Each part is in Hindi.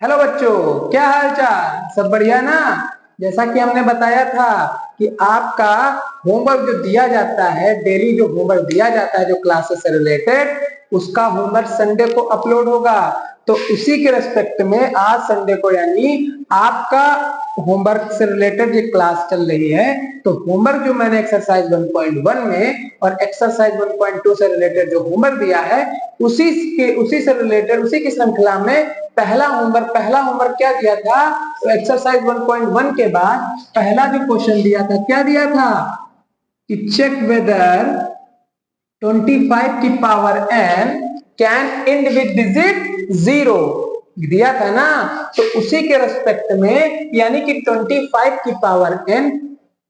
हेलो बच्चों, क्या हाल चाल? सब बढ़िया ना। जैसा कि हमने बताया था कि आपका होमवर्क जो दिया जाता है, डेली जो होमवर्क दिया जाता है जो क्लासेस से रिलेटेड, उसका होमवर्क संडे को अपलोड होगा। तो उसी के रेस्पेक्ट में आज संडे को यानी आपका होमवर्क से रिलेटेड ये क्लास चल रही है। तो होमवर्क जो मैंने एक्सरसाइज 1.1 में और एक्सरसाइज 1.2 से रिलेटेड जो होमवर्क दिया है, उसी से रिलेटेड उसी की श्रृंखला में पहला होमवर्क क्या दिया था? तो एक्सरसाइज 1.1 के बाद पहला जो क्वेश्चन दिया था, क्या दिया था कि चेक वेदर 25 की power n can and with digit 0 दिया था ना। तो उसी के रेस्पेक्ट में यानी कि 25 की पावर n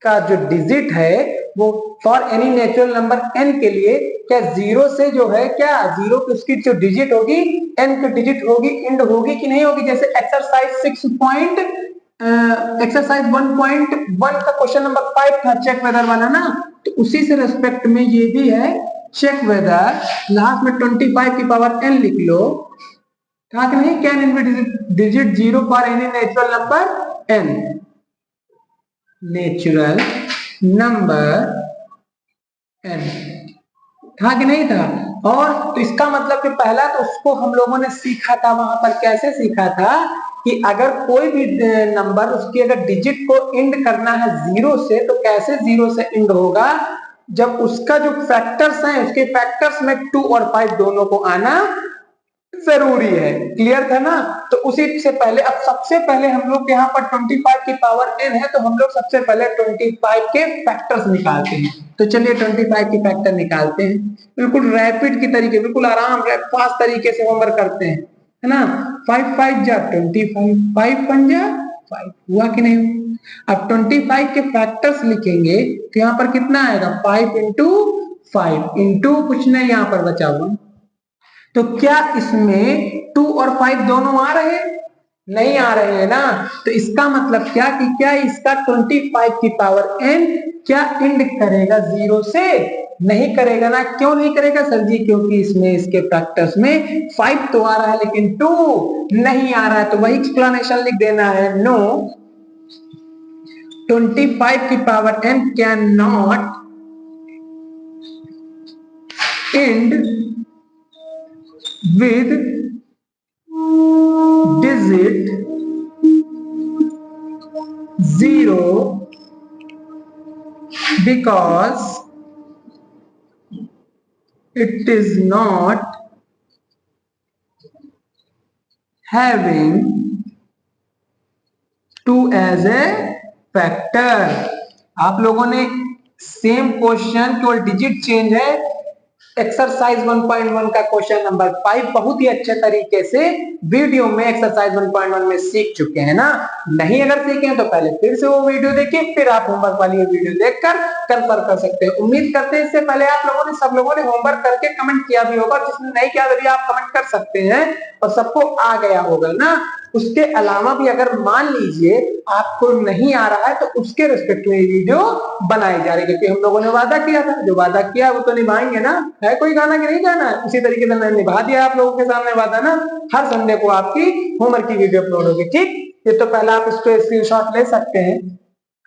का जो डिजिट है वो for any natural number n के लिए क्या जीरो से जो है, क्या जीरो की उसकी जो डिजिट होगी n की डिजिट होगी, इंड होगी कि नहीं होगी? जैसे एक्सरसाइज 1.1 का क्वेश्चन नंबर 5 था, चेक वेदर वाला ना। तो उसी से रेस्पेक्ट में ये भी है, चेक वेदर लास्ट में 25 की पावर n लिख लो, था कि नहीं? Can in digit 0 for any natural number n, natural number n, था कि नहीं था? और तो इसका मतलब कि पहला तो उसको हम लोगों ने सीखा था, वहां पर कैसे सीखा था कि अगर कोई भी नंबर उसकी अगर डिजिट को इंड करना है जीरो से, तो कैसे जीरो से इंड होगा? जब उसका जो फैक्टर्स है, उसके फैक्टर्स में 2 और 5 दोनों को आना जरूरी है। क्लियर था ना? तो उसी से पहले, अब सबसे पहले हम लोग यहाँ पर 25 की पावर n है, तो हम लोग सबसे पहले 25 के फैक्टर्स निकालते हैं। तो चलिए 25 की फैक्टर निकालते हैं, बिल्कुल रैपिड की तरीके, बिल्कुल आराम फास्ट तरीके से होमवर्क करते हैं, है ना। 5 5 जा 25, 5 5 जा 5, हुआ कि नहीं? अब 25 के फैक्टर्स लिखेंगे तो यहाँ पर कितना आएगा? 5 इंटू 5 इंटू कुछ नहीं यहाँ पर बचा हुआ। तो क्या इसमें 2 और 5 दोनों आ रहे हैं? नहीं आ रहे हैं ना। तो इसका मतलब क्या कि क्या इसका 25 की पावर n क्या इंड करेगा जीरो से? नहीं करेगा ना। क्यों नहीं करेगा सर जी? क्योंकि इसमें इसके फैक्टर्स में 5 तो आ रहा है लेकिन 2 नहीं आ रहा है। तो वही एक्सप्लेनेशन लिख देना है, नो 25 की power n can not end with digit 0 because it is not having 2 as a factor। आप लोगों ने सेम क्वेश्चन, केवल डिजिट चेंज है, एक्सरसाइज 1.1 का क्वेश्चन नंबर 5 बहुत ही अच्छे तरीके से वीडियो में एक्सरसाइज 1.1 में सीख चुके हैं ना। नहीं अगर सीखे हैं तो पहले फिर से वो वीडियो देखिए, फिर आप होमवर्क वाली वीडियो देखकर कंफर्म कर सकते हैं। उम्मीद करते हैं इससे पहले आप लोगों ने, सब लोगों ने होमवर्क करके कमेंट किया भी होगा, जिसने नहीं किया तो भी आप कमेंट कर सकते हैं और सबको आ गया होगा ना। उसके अलावा भी अगर मान लीजिए आपको नहीं आ रहा है तो उसके रिस्पेक्ट में वीडियो बनाई जा रही है, क्योंकि हम लोगों ने वादा किया था, जो वादा किया वो तो निभाएंगे ना। है कोई गाना कि नहीं गाना है? उसी तरीके से मैंने निभा दिया आप लोगों के सामने वादा ना। हर संडे को आपकी होमवर्क की वीडियो अपलोड होगी, ठीक? ये तो पहला आप इसको स्क्रीनशॉट ले सकते हैं।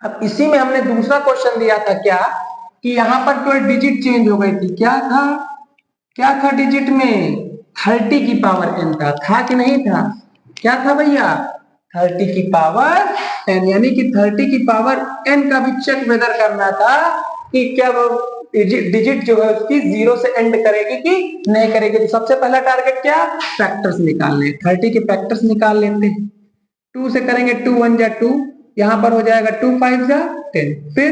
अब इसी में हमने दूसरा क्वेश्चन दिया था, क्या कि यहाँ पर कोई डिजिट चेंज हो गई थी। क्या था? क्या था डिजिट में? 30 की पावर n था कि नहीं था? क्या था भैया? 30 की पावर n, यानी कि 30 की पावर n का भी चेक वेदर करना था कि क्या वो डिजिट जो है उसकी जीरो से एंड करेगी कि नहीं करेगी। तो सबसे पहला टारगेट क्या? फैक्टर्स निकालने। 30 के फैक्टर्स निकाल लेते हैं। 2 से करेंगे, 2 1 जा 2, यहाँ पर हो जाएगा 2 5 जा 10, फिर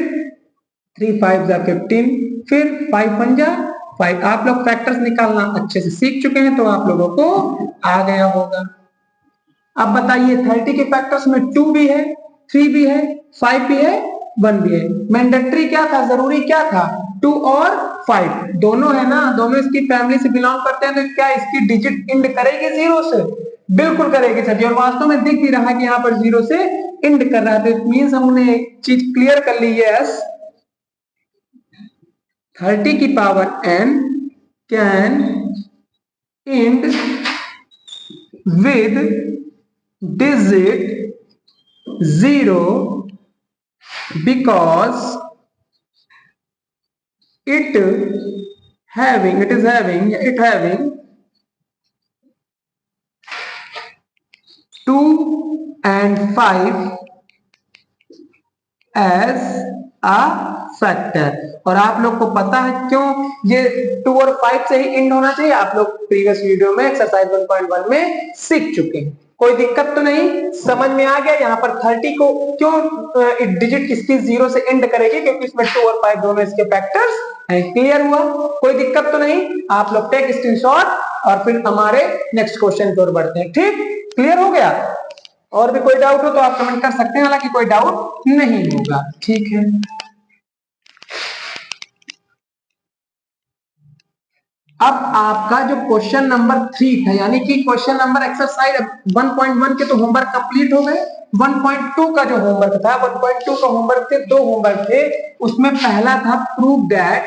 3 5 जा 15, फिर 5 1 जा 5। आप लोग फैक्टर्स निकालना अच्छे से सीख चुके हैं तो आप लोगों को आ गया होगा। अब बताइए 30 के फैक्टर्स में 2 भी है, 3 भी है, 5 भी है, 1 भी है। मैंडेटरी क्या था, जरूरी क्या था? 2 और 5 दोनों है ना, दोनों इसकी फैमिली से बिलोंग करते हैं। तो क्या इसकी डिजिट इंड करेगी जीरो से? बिल्कुल करेगी सर जी, और वास्तव में दिख भी रहा है कि यहाँ पर जीरो से इंड कर रहा है। तो इट मींस हमने एक चीज क्लियर कर ली है, यस 30 की power n can end with digit 0 because it having 2 and 5 as a factor. और आप लोग को पता है क्यों ये 2 और 5 से ही इंड होना चाहिए, आप लोग प्रीवियस वीडियो में एक्सरसाइज 1.1 में सीख चुके हैं। कोई दिक्कत तो नहीं, समझ में आ गया। यहाँ पर 30 को क्यों डिजिट इसकी 0 से एंड करेगी, क्योंकि इसमें 2 और 5 दोनों इसके फैक्टर्स हैं। क्लियर हुआ? कोई दिक्कत तो नहीं। आप लोग टेक स्क्रीनशॉट और फिर हमारे नेक्स्ट क्वेश्चन की ओर बढ़ते हैं। ठीक, क्लियर हो गया? और भी कोई डाउट हो तो आप कमेंट कर सकते हैं, हालांकि कोई डाउट नहीं होगा। ठीक है, अब आपका जो क्वेश्चन नंबर 3 था, यानी कि क्वेश्चन नंबर एक्सरसाइज 1.1 के तो होमवर्क कंप्लीट हो गए। 1.2 का जो होमवर्क था, 1.2 का होमवर्क थे, 2 होमवर्क थे। उसमें पहला था prove that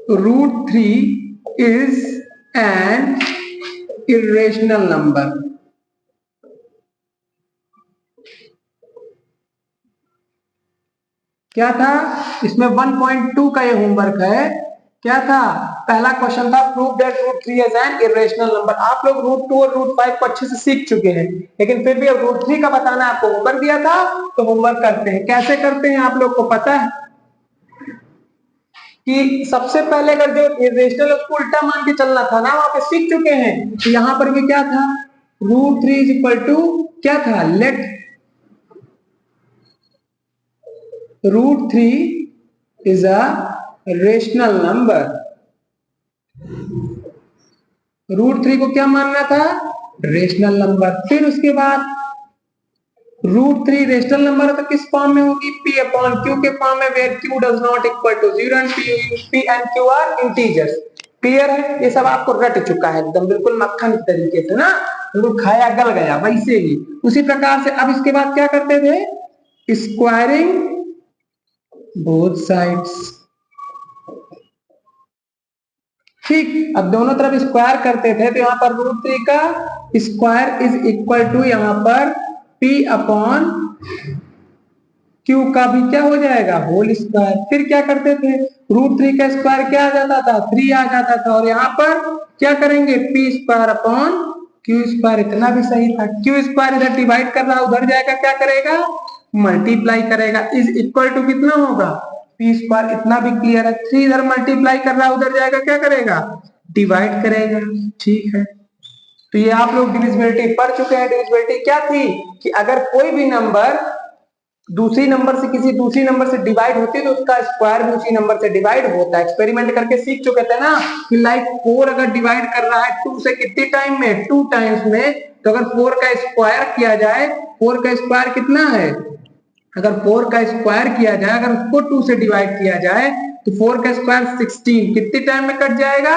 √3 is an irrational number. क्या था इसमें? 1.2 का ये होमवर्क है। क्या था? पहला क्वेश्चन था prove that √3 is an irrational number. आप लोग √2 और √5 को अच्छे से सीख चुके हैं, लेकिन फिर भी अब √3 का बताना आपको होमवर्क दिया था, तो होमवर्क करते हैं। कैसे करते हैं आप लोग को पता है कि सबसे पहले अगर जो इरेशनल उसको उल्टा मान के चलना था ना, वहां पे सीख चुके हैं। तो यहां पर भी क्या था? √3 इज इक्वल टू क्या था? Let √3 is a rational number। √3 को क्या मानना था? Rational number. फिर उसके बाद √3 रेशनल नंबर है तो किस फॉर्म में होगी? p अपॉन q के फॉर्म में, where q does not equal to 0 and p and q are integers. Clear है? ये सब आपको रट चुका है एकदम बिल्कुल मक्खन तरीके से ना, बिल्कुल खाया गल गया वैसे ही। उसी प्रकार से अब इसके बाद क्या करते थे? Squaring both sides. ठीक, अब दोनों तरफ स्क्वायर करते थे तो यहाँ पर √3 का स्क्वायर इज इक्वल टू यहाँ पर p अपॉन q का भी क्या हो जाएगा? Whole square. फिर क्या करते थे? √3 का स्क्वायर क्या आ जाता था? 3 आ जाता था। और यहाँ पर क्या करेंगे? p square upon q square. इतना भी सही था। q स्क्वायर इधर डिवाइड कर रहा है, उधर जाएगा क्या करेगा? मल्टीप्लाई करेगा। इज इक्वल टू कितना होगा? p square. इतना भी क्लियर है। 3 इधर मल्टीप्लाई कर रहा है, उधर जाएगा क्या करेगा? डिवाइड करेगा। ठीक है, तो ये आप लोग डिविजिबिलिटी पढ़ चुके हैं। डिविजिबिलिटी क्या थी कि अगर कोई भी नंबर दूसरी नंबर से किसी दूसरी नंबर से डिवाइड होती है तो उसका स्क्वायर भी उसी नंबर से डिवाइड होता है। एक्सपेरिमेंट करके सीख चुके थे ना कि लाइक 4 अगर डिवाइड कर रहा है 2 से कितने टाइम में? 2 टाइम्स में। तो अगर 4 का स्क्वायर किया जाए, 4 का स्क्वायर कितना है? अगर 4 का स्क्वायर किया जाए, अगर उसको 2 से डिवाइड किया जाए तो 4 का स्क्वायर 16 कितने टाइम में कट जाएगा?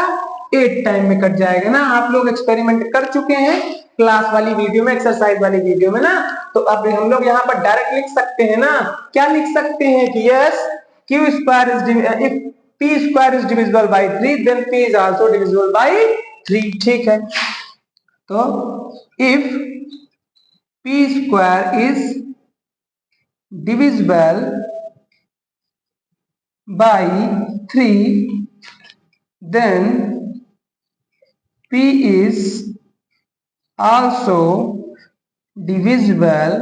8 टाइम में कट जाएगा ना। आप लोग एक्सपेरिमेंट कर चुके हैं क्लास वाली वीडियो में, एक्सरसाइज वाली वीडियो में ना। तो अब हम लोग यहाँ पर डायरेक्ट लिख सकते हैं ना। क्या लिख सकते हैं कि yes q square is if p square is divisible by 3 then p is also divisible by 3। ठीक है, तो if p square is divisible by 3 then p is also divisible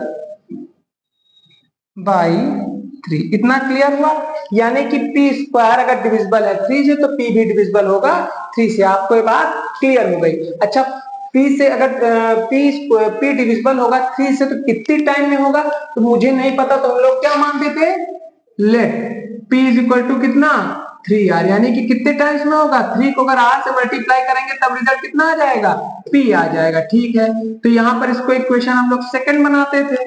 by 3। इतना क्लियर हुआ? यानी कि p स्क्वायर अगर डिविजिबल है 3 से तो p भी डिविजिबल होगा 3 से। आपको ये बात क्लियर हो गई? अच्छा, p से अगर p डिविजिबल होगा 3 से तो कितनी टाइम में होगा? तो मुझे नहीं पता, तो हम लोग क्या मानते थे? Let p is equal to कितना? 3 यार, यानी कि कितने टाइम्स में होगा? 3 को अगर r से मल्टीप्लाई करेंगे तब रिजल्ट कितना आ जाएगा? p आ जाएगा। ठीक है, तो यहाँ पर इसको इक्वेशन हम लोग सेकंड बनाते थे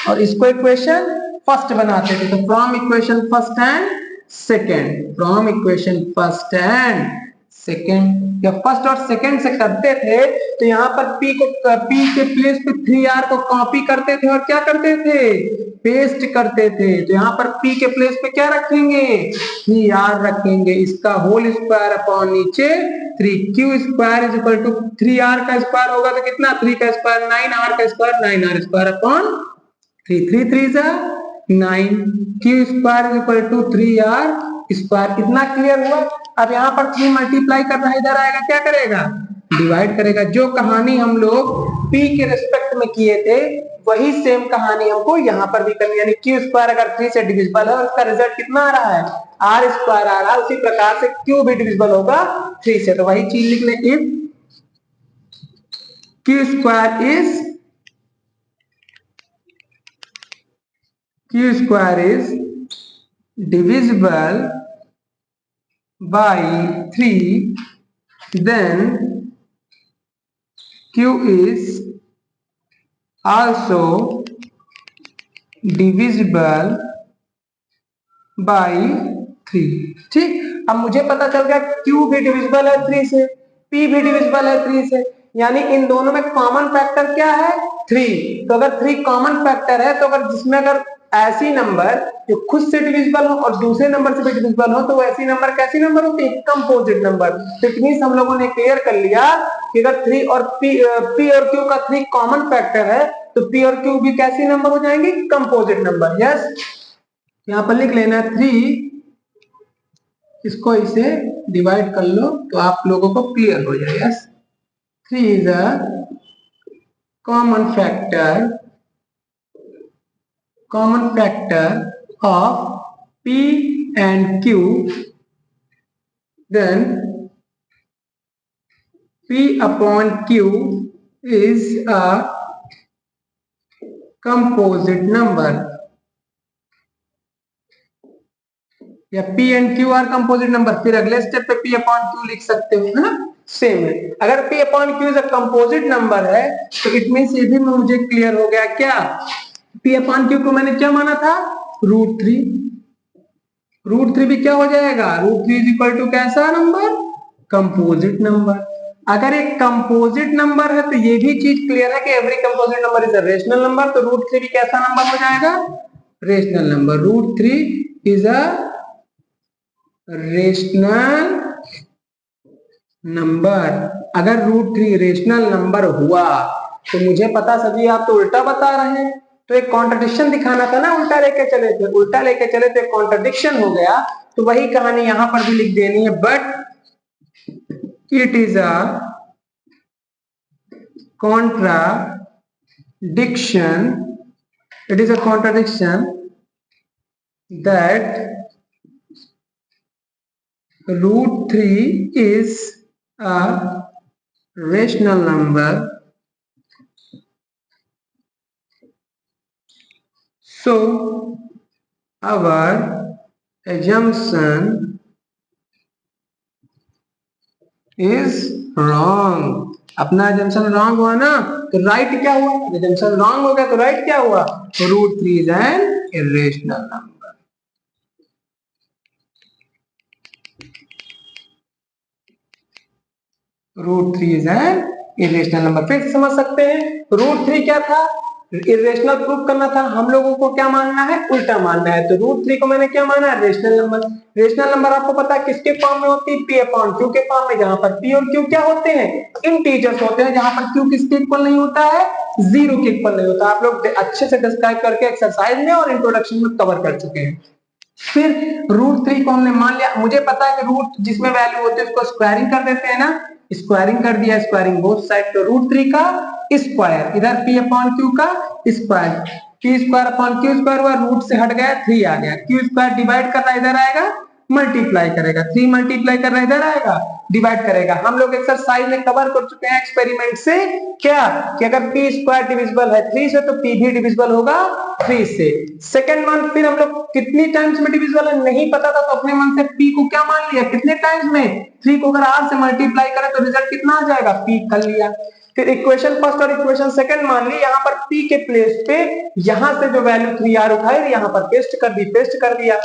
और इसको इक्वेशन फर्स्ट बनाते थे। तो from equation first and second, from equation first and second, या फर्स्ट और सेकेंड से करते थे तो यहाँ पर p के प्लेस पे 3r को कॉपी करते थे और क्या करते थे, पेस्ट करते थे। तो यहाँ पर p के प्लेस पे क्या रखेंगे, 3r रखेंगे, इसका होल स्क्वायर अपॉन नीचे 3q square is equal to 3r का स्क्वायर होगा तो कितना, 3 का स्क्वायर 9r का स्क्वायर 9r स्क्वायर अपॉन 3, 3 3 जा 9, q square is equal to 3r square. कितना क्लियर हुआ। अब यहाँ पर 3 मल्टीप्लाई कर रहा है, इधर आएगा क्या करेगा, डिवाइड करेगा। जो कहानी हम लोग p के रेस्पेक्ट में किए थे वही सेम कहानी हमको यहाँ पर भी करनी, यानी q स्क्वायर अगर 3 से डिविजिबल है और इसका रिजल्ट कितना आ रहा है, r स्क्वायर आ रहा है, उसी प्रकार से q भी डिविजिबल होगा 3 से। तो वही चीज लिख ले, if q square is divisible by 3, then q is also divisible by 3। ठीक, अब मुझे पता चल गया q भी डिविजिबल है 3 से, p भी डिविजिबल है 3 से, यानी इन दोनों में कॉमन फैक्टर क्या है, 3। तो अगर 3 कॉमन फैक्टर है तो अगर जिसमें अगर ऐसी नंबर जो खुद से डिविजिबल हो और दूसरे नंबर से भी डिविजिबल हो तो वो ऐसी नंबर कैसी नंबर होती है, कंपोजिट नंबर। तो इट मींस हम लोगों ने क्लियर कर लिया कि अगर 3 और p और q का 3 कॉमन फैक्टर है तो p और q भी कैसी नंबर हो जाएंगे, कंपोजिट नंबर। यस, यहाँ पर लिख लेना 3, इसको इसे डिवाइड कर लो तो आप लोगों को क्लियर हो जाए। Yes, 3 is a common factor of p and q, then p upon q is a composite number, या p and q are composite number. फिर अगले स्टेप पे p अपॉन q लिख सकते हो, है ना, सेम है। अगर p upon q is a composite number है तो इट मींस ये भी मुझे क्लियर हो गया क्या, p अपॉन q को मैंने क्या माना था, √3। √3 भी क्या हो जाएगा, √3 इज इक्वल टू कैसा नंबर, कंपोजिट नंबर। अगर एक कंपोजिट नंबर है तो ये भी चीज क्लियर है कि every composite number is a rational number. तो √3 भी कैसा नंबर हो जाएगा, rational number. √3 is a rational number. अगर √3 रेशनल नंबर हुआ तो मुझे पता, सभी आप तो उल्टा बता रहे हैं, तो एक कॉन्ट्रडिक्शन दिखाना था ना, उल्टा लेके चले थे, उल्टा लेके चले तो एक कॉन्ट्रडिक्शन हो गया। तो वही कहानी यहां पर भी लिख देनी है, but it is a contradiction that √3 is a rational number, so our assumption is wrong। अपना assumption wrong हुआ ना तो right क्या हुआ, assumption wrong हो गया तो right क्या हुआ, √3 is an irrational number। √3 is an irrational number. फिर समझ सकते हैं √3 क्या था, इरेशनल प्रूफ करना था, हम लोगों को क्या मानना है, उल्टा मानना है। तो √3 को मैंने क्या माना है, रेशनल नंबर। रेशनल नंबर आपको पता है किसके फॉर्म में होती है, p अपॉन q के फॉर्म में, जहां पर p और q क्या होते हैं, इंटीजर्स होते हैं, जहां पर q किसके इक्वल नहीं होता है, 0 के इक्वल नहीं होता। आप लोग अच्छे से डिस्क्राइब करके एक्सरसाइज में और इंट्रोडक्शन में कवर कर चुके हैं। फिर √3 को हमने मान लिया, मुझे पता है कि रूट जिसमें वैल्यू होती है उसको स्क्वायरिंग कर देते हैं ना, स्क्वायरिंग कर दिया, स्क्वायरिंग बोथ साइड। तो √3 का स्क्वायर, इधर p अपॉन q का square, p square upon q square हुआ, रूट से हट गया 3 आ गया, q स्क्वायर डिवाइड कर रहा इधर आएगा, मल्टीप्लाई करेगा, 3 मल्टीप्लाई कर रहा इधर आएगा, डिवाइड करेगा। हम लोग एक्सरसाइज में कवर कर चुके हैं एक्सपेरिमेंट से क्या, कि अगर p स्क्वायर डिविजिबल है 3 से तो p भी डिविजिबल होगा 3 से। सेकंड वन, फिर हम लोग कितनी टाइम्स में डिविजिबल है नहीं पता था तो अपने मन से p को क्या मान लिया, कितने टाइम्स में, 3 को अगर r से मल्टीप्लाई करें तो रिजल्ट कितना आ जाएगा, p कर लिया। फिर इक्वेशन फर्स्ट और इक्वेशन सेकंड मान ली, यहाँ पर p के प्लेस पे यहां से जो वैल्यू 3r उठाई यहां पर पेस्ट कर दी, पेस्ट कर दिया।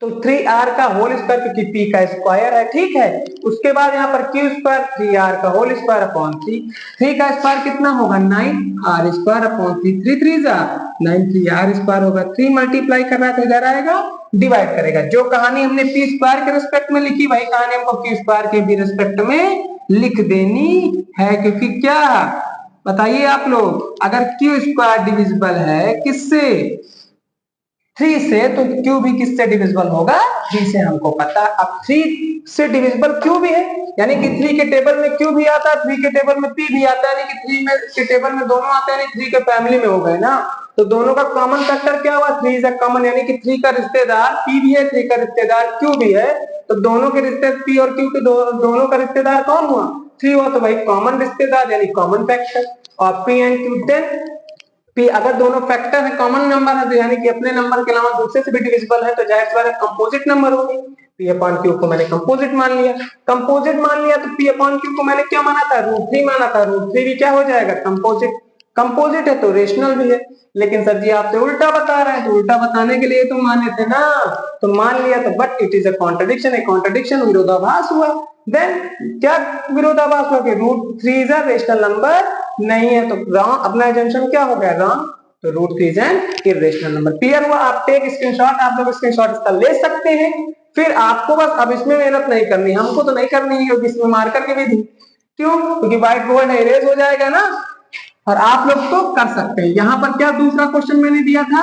तो 3r का होल स्क्वायर, क्योंकि p का स्क्वायर है, ठीक है। उसके बाद यहाँ पर q स्क्वायर 3r का होल स्क्वायर अपॉन 3, 3 का स्क्वायर कितना होगा 9r स्क्वायर अपॉन 3, 3 3 जा 9, 3r स्क्वायर होगा। 3 मल्टीप्लाई कर रहा है तो इधर आएगा, डिवाइड करेगा। जो कहानी हमने p स्क्वायर के रिस्पेक्ट में लिखी वही कहानी हमको q स्क्वायर के भी रिस्पेक्ट में लिख देनी है, क्योंकि क्या बताइए आप लोग, अगर q स्क्वायर डिविजिबल है किससे, 3 से, तो q भी किससे डिविजिबल होगा, 3 से, हमको पता। अब 3 से डिविजिबल q भी है, यानी कि 3 के टेबल में q भी आता है, 3 के टेबल में p भी आता है, यानी कि 3 में के टेबल में दोनों आते हैं, यानी 3 के फैमिली में हो गए ना। तो दोनों का कॉमन फैक्टर क्या हुआ, 3 इज अ कॉमन, यानी कि 3 का रिश्तेदार p भी है, 3 का रिश्तेदार q भी है। तो दोनों के रिश्ते p और q के दोनों का रिश्तेदार कौन हुआ, 3 हुआ, तो भाई कॉमन रिश्तेदार यानी कॉमन फैक्टर। और p and q, then p अगर दोनों फैक्टर है, कॉमन नंबर है, तो यानी कि अपने नंबर के अलावा दूसरे से भी डिविजिबल है, तो जाहिर सी बात है कंपोजिट नंबर होगी। p अपॉन q को मैंने कंपोजिट मान लिया, कंपोजिट मान लिया, तो p अपॉन q को मैंने क्या माना था, √3 माना था। √3 भी क्या हो जाएगा, कंपोजिट, कंपोजिट है तो रेशनल भी है। लेकिन सर जी आपसे उल्टा बता रहे हैं, तो उल्टा बताने के लिए तो माने थे ना, तो मान लिया, तो but it is a contradiction, एक कॉन्ट्रडिक्शन, विरोधाभास हुआ। देन क्या विरोधाभास हुआ कि √3 इज अ रेशनल नंबर नहीं है, तो रॉन्ग, अपना एजम्पशन क्या हो गया, रॉन्ग। तो √3 is an irrational number. Clear हुआ, आप टेक स्क्रीनशॉट, आप लोग स्क्रीनशॉट इसका ले सकते हैं। फिर आपको बस अब इसमें मेहनत नहीं करनी, हमको तो नहीं करनी है, क्योंकि इसमें मार्कर के भी दी, क्यों, क्योंकि व्हाइट बोर्ड है, इरेज हो जाएगा ना। और आप लोग तो कर सकते हैं। यहां पर क्या दूसरा क्वेश्चन मैंने दिया था,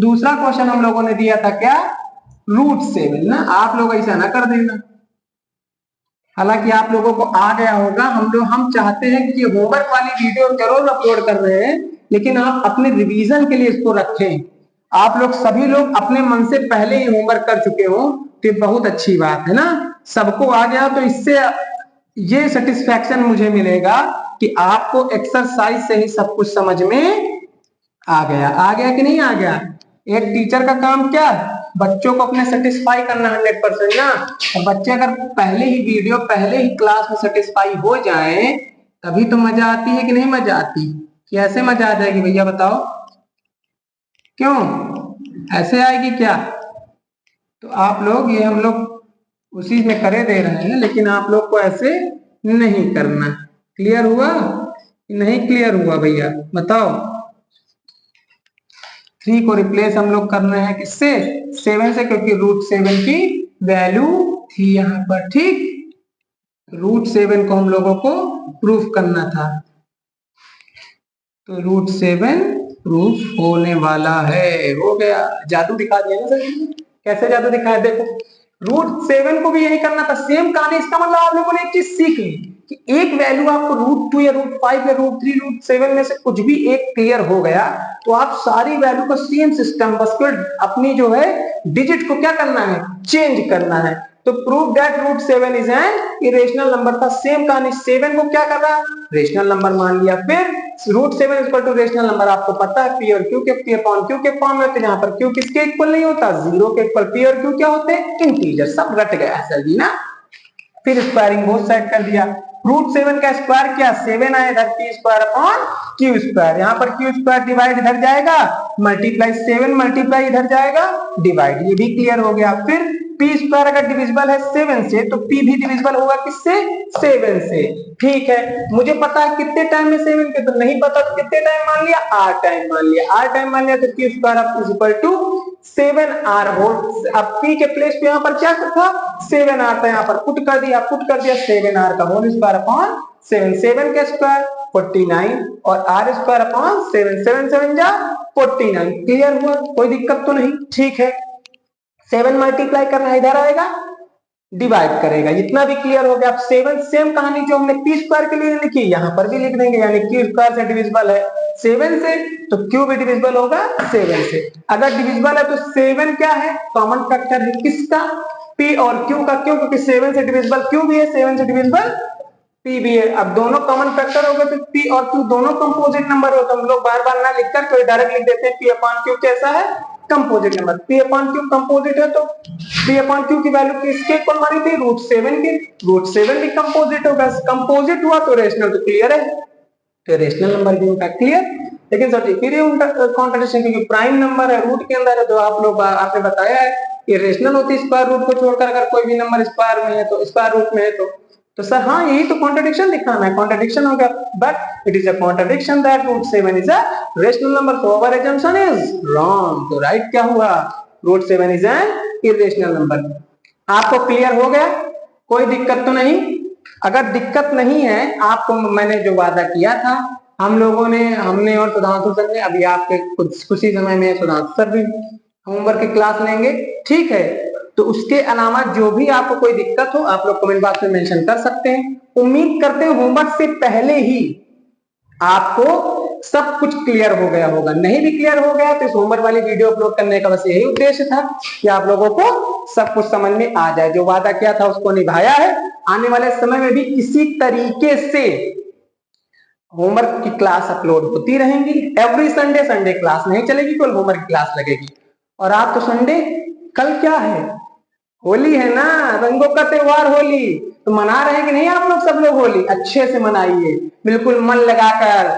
दूसरा क्वेश्चन हम लोगों ने दिया था क्या, √7 ना। आप लोग ऐसा ना कर देना, हालांकि आप लोगों को आ गया होगा, हम चाहते हैं कि ये होमवर्क वाली वीडियो जरूर अपलोड कर रहे हैं, लेकिन आप अपने रिवीजन के लिए इसको रखें। आप लोग सभी लोग अपने मन से पहले ही होमवर्क कर चुके हो, तो बहुत अच्छी बात है ना। सबको आ गया तो इससे ये सेटिस्फैक्शन मुझे मिलेगा कि आपको एक्सरसाइज से ही सब कुछ समझ में आ गया। आ गया कि नहीं आ गया। एक टीचर का काम क्या है, बच्चों को अपने सेटिस्फाई करना 100% ना। और बच्चे अगर पहले ही वीडियो, पहले ही क्लास में सेटिस्फाई हो जाए, तभी तो मजा आती है कि नहीं मजा आती। कैसे मजा आ जाएगी भैया बताओ, क्यों ऐसे आएगी क्या। तो आप लोग, ये हम लोग उसी में करे दे रहे हैं, लेकिन आप लोग को ऐसे नहीं करना। क्लियर हुआ, नहीं क्लियर हुआ भैया बताओ। 3 को रिप्लेस हम लोग कर रहे हैं किससे, 7 से, क्योंकि √7 की वैल्यू थी यहां पर, ठीक। √7 को हम लोगों को प्रूफ करना था, तो √7 प्रूफ होने वाला है, हो गया। जादू दिखा दिया ना सर, कैसे जादू दिखाया देखो। √7 को भी यही करना था, सेम कहानी। इसका मतलब आप लोगों ने एक चीज सीख ली कि एक वैल्यू आपको √2 या √5 या √3 √7 में से कुछ भी एक क्लियर हो गया, तो आप सारी वैल्यू का सेम सिस्टम, बस फिर अपनी जो है डिजिट को क्या करना है, चेंज करना है। तो prove that √7 is an irrational number था। सेम कहानी, 7 को क्या कर रहा, रेशनल नंबर मान लिया। फिर √7 इक्वल टू रेशनल नंबर, आपको पता है p और q के p अपॉन q के फॉर्म में, तो यहाँ पर q किसके इक्वल नहीं होता, 0 के इक्वल। p और q क्या होते हैं, इंटीजर, सब रट गया सर जी ना। फिर स्क्वायरिंग बोथ साइड कर दिया। √7 का स्क्वायर क्या, 7 आया इधर, p square upon q square. यहाँ पर q स्क्वायर डिवाइड इधर जाएगा, मल्टीप्लाई 7 मल्टीप्लाई इधर जाएगा, डिवाइड, ये भी क्लियर हो गया। फिर p स्क्वायर अगर डिविजिबल है 7 से, तो p भी डिविजिबल होगा किससे, 7 से, ठीक है। मुझे पता है कितने टाइम में 7 के, तो नहीं पता, तो कितने टाइम मान लिया, r टाइम मान लिया, r टाइम मान लिया, तो q square is equal to 7r whole. अब p के प्लेस पे यहाँ पर क्या था, 7r था, यहाँ पर पुट कर दिया, 7r का होल स्क्वायर अपॉन 7, 7 का स्क्वायर 49 और r स्क्वायर अपॉन 7, 7 7 जा 49। क्लियर हुआ, कोई दिक्कत तो नहीं, ठीक है। 7 मल्टीप्लाई करना इधर आएगा, डिवाइड करेगा, इतना भी क्लियर हो गया। अब 7, सेम कहानी जो हमने p स्क्वायर के लिए लिखी, यहां पर भी लिख देंगे, यानी q स्क्वायर से डिविजिबल है 7 से, तो q भी डिविजिबल होगा 7 से। अगर डिविजिबल है तो 7 क्या है, कॉमन फैक्टर है किसका, p और q का। क्यों, क्योंकि 7 से डिविजिबल q भी है, 7 से डिविजिबल p भी है। अब दोनों कॉमन फैक्टर हो गए, तो p और q दोनों कंपोजिट नंबर हो, तो हम लोग बार बार ना लिखकर कोई डायरेक्ट लिख देते हैं p अपॉन q कैसा है, composite number. p upon q composite है, तो p अपॉन q की वैल्यू किसके इक्वल मानी थी, √7 के। √7 भी कंपोजिट होगा, कंपोजिट हुआ तो रेशनल, तो क्लियर है, तो रेशनल नंबर भी उनका क्लियर। लेकिन सर फिर ये उनका कॉन्ट्रडिक्शन, क्योंकि प्राइम नंबर है, रूट के अंदर है, तो आप लोग, आपने बताया है इरेशनल होती है स्क्वायर रूट को छोड़कर, अगर कोई भी नंबर स्क्वायर में है तो स्क्वायर रूट में है तो सर हाँ यही तो कॉन्ट्रडिक्शन दिखाना है, कॉन्ट्रडिक्शन हो गया, but it is a contradiction that root 7 is a rational number, so our assumption is wrong. तो राइट क्या हुआ, root 7 is an irrational number. आपको क्लियर हो गया, कोई दिक्कत तो नहीं? अगर दिक्कत नहीं है आपको, मैंने जो वादा किया था, हम लोगों ने, हमने और सुधांशु सर ने, अभी आपके कुछ ही समय में सुधांशु सर भी होमवर्क की क्लास लेंगे, ठीक है? तो उसके अलावा जो भी आपको कोई दिक्कत हो आप लोग कमेंट बॉक्स में मेंशन कर सकते हैं। उम्मीद करते हैं होमवर्क से पहले ही आपको सब कुछ क्लियर हो गया होगा। नहीं भी क्लियर हो गया तो इस होमवर्क वाली वीडियो अपलोड करने का बस यही उद्देश्य था कि आप लोगों को सब कुछ समझ में आ जाए। जो वादा किया था उसको निभाया है। आने वाले समय में भी इसी तरीके से होमवर्क की क्लास अपलोड होती रहेंगी। एवरी संडे, संडे क्लास नहीं चलेगी, केवल होमवर्क की क्लास लगेगी। और आज तो संडे, कल क्या है, होली है ना, रंगों का त्योहार होली। तो मना रहे हैं कि नहीं आप लोग, सब लोग होली अच्छे से मनाइए, बिल्कुल मन लगाकर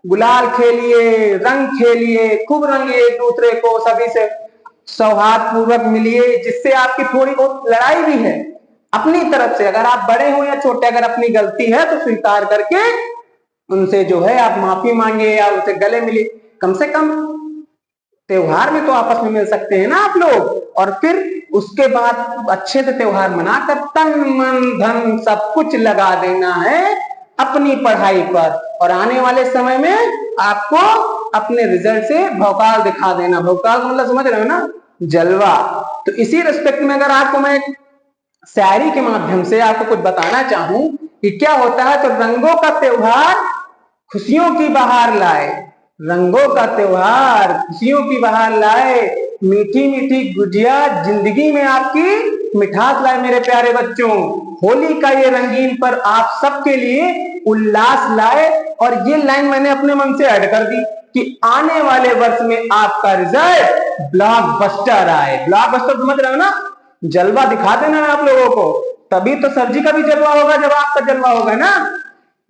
गुलाल खेलिए, रंग खेलिए, खूब रंगिए एक दूसरे को, सभी से सौहार्द पूर्वक मिलिए, जिससे आपकी थोड़ी बहुत लड़ाई भी है अपनी तरफ से, अगर आप बड़े हो या छोटे, अगर अपनी गलती है तो स्वीकार करके उनसे जो है आप माफी मांगे या उनसे गले मिले। कम से कम त्योहार में तो आपस में मिल सकते हैं ना आप लोग। और फिर उसके बाद अच्छे से त्योहार मनाकर तन मन धन सब कुछ लगा देना है अपनी पढ़ाई पर, और आने वाले समय में आपको अपने रिजल्ट से भौकाल दिखा देना। भौकाल मतलब समझ रहे हो ना, जलवा। तो इसी रिस्पेक्ट में अगर आपको मैं शायरी के माध्यम से आपको कुछ बताना चाहूं कि क्या होता है, तो रंगों का त्योहार खुशियों की बहार लाए, रंगों का त्योहार खुशियों की बहार लाए, मीठी मीठी गुजिया जिंदगी में आपकी मिठास लाए। मेरे प्यारे बच्चों, होली का ये रंगीन पर आप सबके लिए उल्लास लाए। और ये लाइन मैंने अपने मन से ऐड कर दी कि आने वाले वर्ष में आपका रिजल्ट ब्लॉकबस्टर आए। ब्लॉकबस्टर समझ रहे हो ना, जलवा दिखा देना है आप लोगों को, तभी तो सर जी का भी जलवा होगा जब आपका जलवा होगा ना।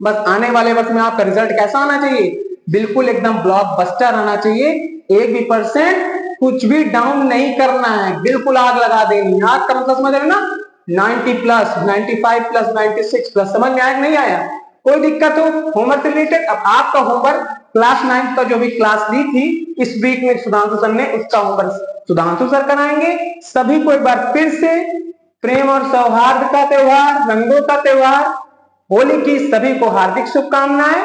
बस आने वाले वक्त में आपका रिजल्ट कैसा आना चाहिए, बिल्कुल एकदम ब्लॉकबस्टर आना चाहिए। एक भी परसेंट कुछ भी डाउन नहीं करना है, बिल्कुल आग लगा देनी। आग का मतलब समझ रहे ना, 90 प्लस, 95 प्लस, 96 प्लस। समझ में आया नहीं आया? कोई दिक्कत हो होमवर्क रिलेटेड? अब आपका होमवर्क क्लास 9 का जो भी क्लास ली थी इस वीक में सुधांशु सर ने, उसका होमवर्क सुधांशु सर कराएंगे। सभी को एक बार फिर से प्रेम और सौहार्द का त्योहार, रंगों का त्योहार, होली की सभी को हार्दिक शुभकामनाएं।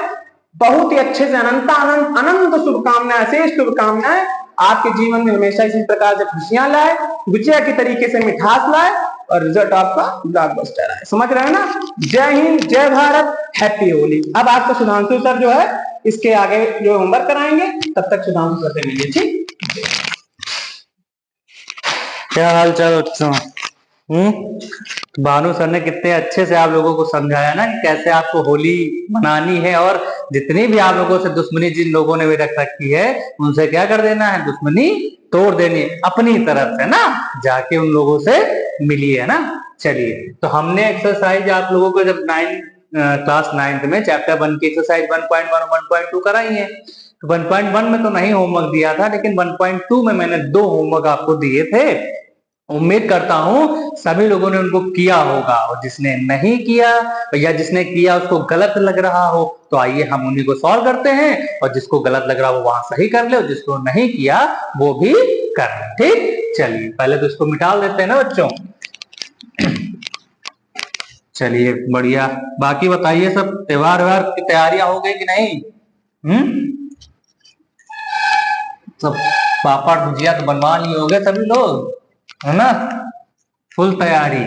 बहुत ही अच्छे से अनंत अनंत अनंत शुभकामनाएं, शेष शुभकामनाएं। आपके जीवन में हमेशा इसी प्रकार से खुशियां लाए, गुजिया की तरीके से मिठास लाए और रिजल्ट आपका ब्लॉकबस्टर आए। समझ रहे हैं ना? जय हिंद, जय भारत, हैप्पी होली। अब आपको सुधांशु सर जो है इसके आगे जो होमवर्क कराएंगे, तब तक सुधांशु सर से मिलिए। ठीक, क्या हाल चाल बच्चों? भानु सर ने कितने अच्छे से आप लोगों को समझाया ना कि कैसे आपको होली मनानी है, और जितनी भी आप लोगों से दुश्मनी जिन लोगों ने भी रख रखी है उनसे क्या कर देना है, दुश्मनी तोड़ देनी है अपनी तरफ से ना, जाके उन लोगों से मिलिए ना। चलिए, तो हमने एक्सरसाइज आप लोगों को जब क्लास 9th में चैप्टर 1 की एक्सरसाइज 1.1 और 1.2 कराई है। तो 1.1 में तो नहीं होमवर्क दिया था, लेकिन 1.2 में मैंने 2 होमवर्क आपको दिए थे। उम्मीद करता हूं सभी लोगों ने उनको किया होगा, और जिसने नहीं किया या जिसने किया उसको गलत लग रहा हो तो आइए हम उन्हीं को सॉल्व करते हैं, और जिसको गलत लग रहा हो वहां सही कर ले, और जिसको नहीं किया वो भी कर ले। ठीक, चलिए पहले तो इसको मिटा देते हैं ना बच्चों। चलिए बढ़िया। बाकी बताइए, सब त्योहार व्योहार की तैयारियां हो गई कि नहीं? सब पापड़ भुजिया तो बनवा लिए होंगे सभी लोग, है ना? फुल तैयारी।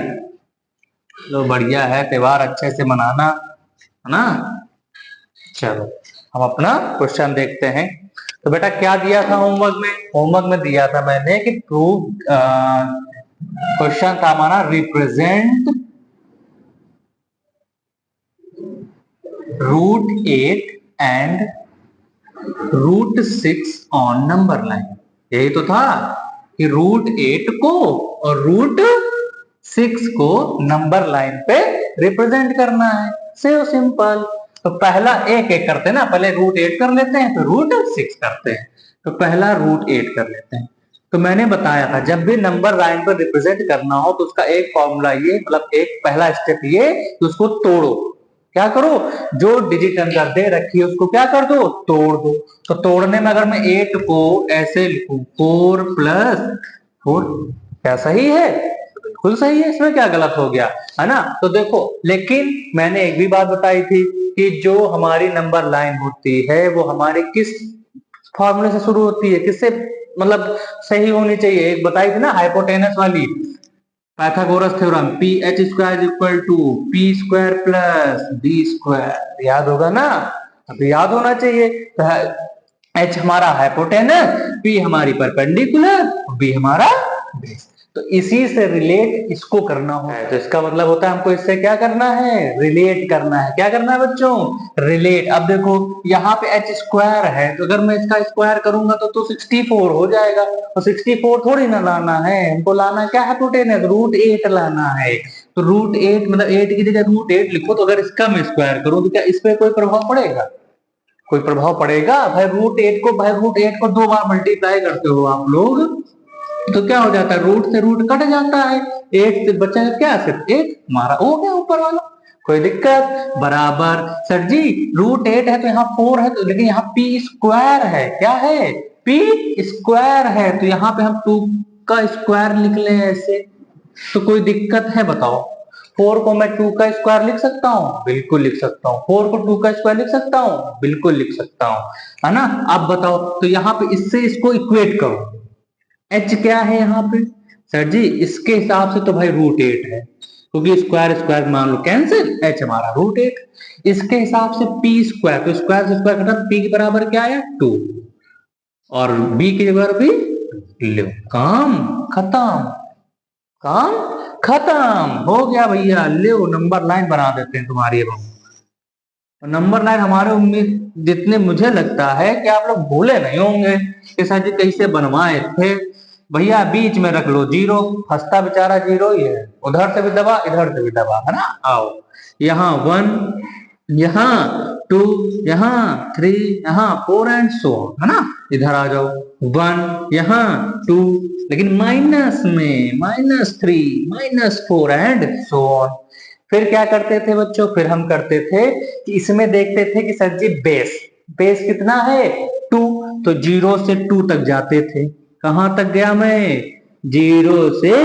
तो बढ़िया है, त्योहार अच्छे से मनाना, है ना? चलो हम अपना क्वेश्चन देखते हैं। तो बेटा क्या दिया था होमवर्क में? होमवर्क में दिया था मैंने कि क्वेश्चन था हमारा, represent √8 and √6 on number line. यही तो था कि √8 को और √6 को नंबर लाइन पे रिप्रेजेंट करना है। से सिंपल। तो पहला एक एक करते हैं ना, पहले √8 कर लेते हैं, फिर √6 करते हैं। तो पहला √8 कर लेते हैं। तो मैंने बताया था जब भी नंबर लाइन पर रिप्रेजेंट करना हो तो उसका एक फॉर्मूला ये, मतलब एक पहला स्टेप ये कि उसको तोड़ो। क्या करो, जो डिजिट अंदर दे रखी है उसको क्या कर दो, तोड़ दो। तो तोड़ने में अगर मैं 8 को ऐसे लिखूं 4+4, क्या सही है? बिल्कुल सही है, इसमें क्या गलत हो गया, है ना। तो देखो, लेकिन मैंने एक भी बात बताई थी कि जो हमारी नंबर लाइन होती है वो हमारे किस फॉर्मूले से शुरू होती है, किससे, मतलब सही होनी चाहिए। एक बताई थी ना हाइपोटेनस वाली, Pythagoras theorem, P H square equal to P square plus B square, याद होगा ना। अब याद होना चाहिए। तो एच हमारा हाइपोटेनस, पी हमारी परपेंडिकुलर, बी हमारा बेस। तो इसी से रिलेट इसको करना होता है। तो इसका मतलब होता है हमको इससे क्या करना है, रिलेट करना है। क्या करना है बच्चों, रिलेट। अब देखो यहाँ पे एच स्क्वायर है, तो अगर मैं इसका स्क्वायर करूंगा तो 64 हो जाएगा। और 64 थोड़ी ना लाना है, हमको लाना क्या है, हाइपोटेनस √8 लाना है। तो √8 मतलब 8 की जगह √8 लिखो। तो अगर इसका मैं स्क्वायर करूं तो क्या इस पे कोई प्रभाव पड़ेगा, कोई प्रभाव पड़ेगा? भाई √8 को 2 बार मल्टीप्लाई करते हो आप लोग तो क्या हो जाता है, रूट से रूट कट जाता है, 8 से बचेगा क्या, सिर्फ 8 हमारा हो गया ऊपर वाला। कोई दिक्कत, बराबर। सर जी √8 है तो यहाँ 4 है, तो लेकिन यहाँ पी स्क्वायर है, क्या है, पी स्क्वायर है, तो यहाँ पे हम 2 का स्क्वायर निकले लें ऐसे, तो कोई दिक्कत है बताओ? 4 को मैं 2 का स्क्वायर लिख सकता हूँ, बिल्कुल लिख सकता हूँ। 4 को 2 का स्क्वायर लिख सकता हूँ, बिल्कुल लिख सकता हूँ, है ना। अब बताओ, तो यहाँ पे इससे इसको इक्वेट करो। एच क्या है यहाँ पे, सर जी इसके हिसाब से तो भाई √8 है, क्योंकि स्क्वायर स्क्वायर मान लो कैंसिल, एच हमारा √8। इसके हिसाब से पी स्क्वायर, तो स्क्वायर से स्क्वायर कटा, पी के बराबर क्या आया 2, और बी के बराबर भी, लो काम खत्म, काम खत्म हो गया भैया। ले नंबर लाइन बना देते हैं तुम्हारी। अब नंबर लाइन हमारे उम्मीद जितने मुझे लगता है कि आप लोग भूले नहीं होंगे कि सर जी कैसे बनवाए थे। भैया बीच में रख लो 0, फंसता बेचारा 0 ही है, उधर से भी दबा इधर से भी दबा, है ना। आओ यहाँ 1, यहाँ 2, यहाँ 3, यहाँ 4 एंड सो ऑन, है ना। इधर आ जाओ 1 यहाँ 2, लेकिन माइनस में -3 -4 एंड सो ऑन। फिर क्या करते थे बच्चों, फिर हम करते थे कि इसमें देखते थे कि सर जी बेस, बेस कितना है 2, तो 0 से 2 तक जाते थे। कहां तक गया मैं, 0 से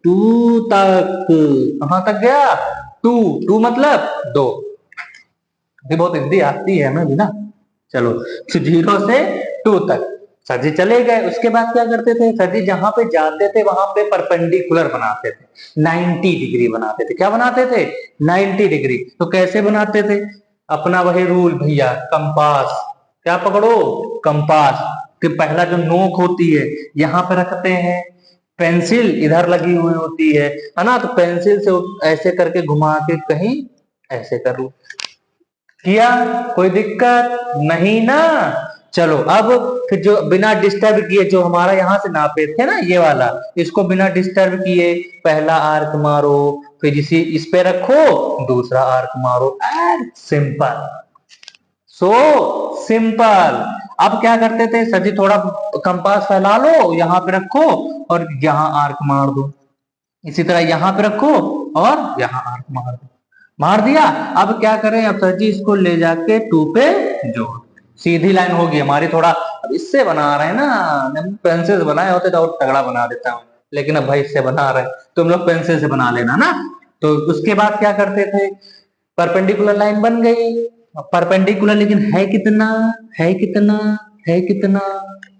2 तक, कहां तक गया 2, 2 मतलब 2, बहुत हिंदी आती है हमें भी ना। चलो तो 0 से 2 तक सर जी चले गए। उसके बाद क्या करते थे, सर जी जहां पे जाते थे वहां पे परपेंडिकुलर बनाते थे, 90 डिग्री बनाते थे। क्या बनाते थे, 90 डिग्री। तो कैसे बनाते थे, अपना वही रूल भैया, कंपास, क्या पकड़ो, कंपास कि पहला जो नोक होती है यहाँ पे रखते हैं, पेंसिल इधर लगी हुई होती है ना। तो पेंसिल से ऐसे करके घुमा के कहीं ऐसे कर लो, किया, कोई दिक्कत नहीं ना। चलो अब फिर जो बिना डिस्टर्ब किए, जो हमारा यहां से नापे थे ना ये वाला, इसको बिना डिस्टर्ब किए पहला आर्क मारो, फिर इस पे रखो, दूसरा आर्क मारो, एंड सिंपल, सो सिंपल। अब क्या करते थे, सर जी थोड़ा कंपास फैला लो, यहाँ पे रखो और यहाँ आर्क मार दो, इसी तरह यहाँ पे रखो और यहाँ आर्क मार दो, मार दिया। अब क्या करें, अब सर जी इसको ले जाके 2 पे जोड़, सीधी लाइन होगी हमारी। थोड़ा अब इससे बना रहे हैं ना, पेंसिल से बनाए होते तो और तगड़ा बना देता हूँ, लेकिन अब भाई इससे बना रहे हैं, तुम लोग पेंसिल से बना लेना ना। तो उसके बाद क्या करते थे, परपेंडिकुलर लाइन बन गई, परपेंडिकुलर, लेकिन है कितना, है कितना, है कितना,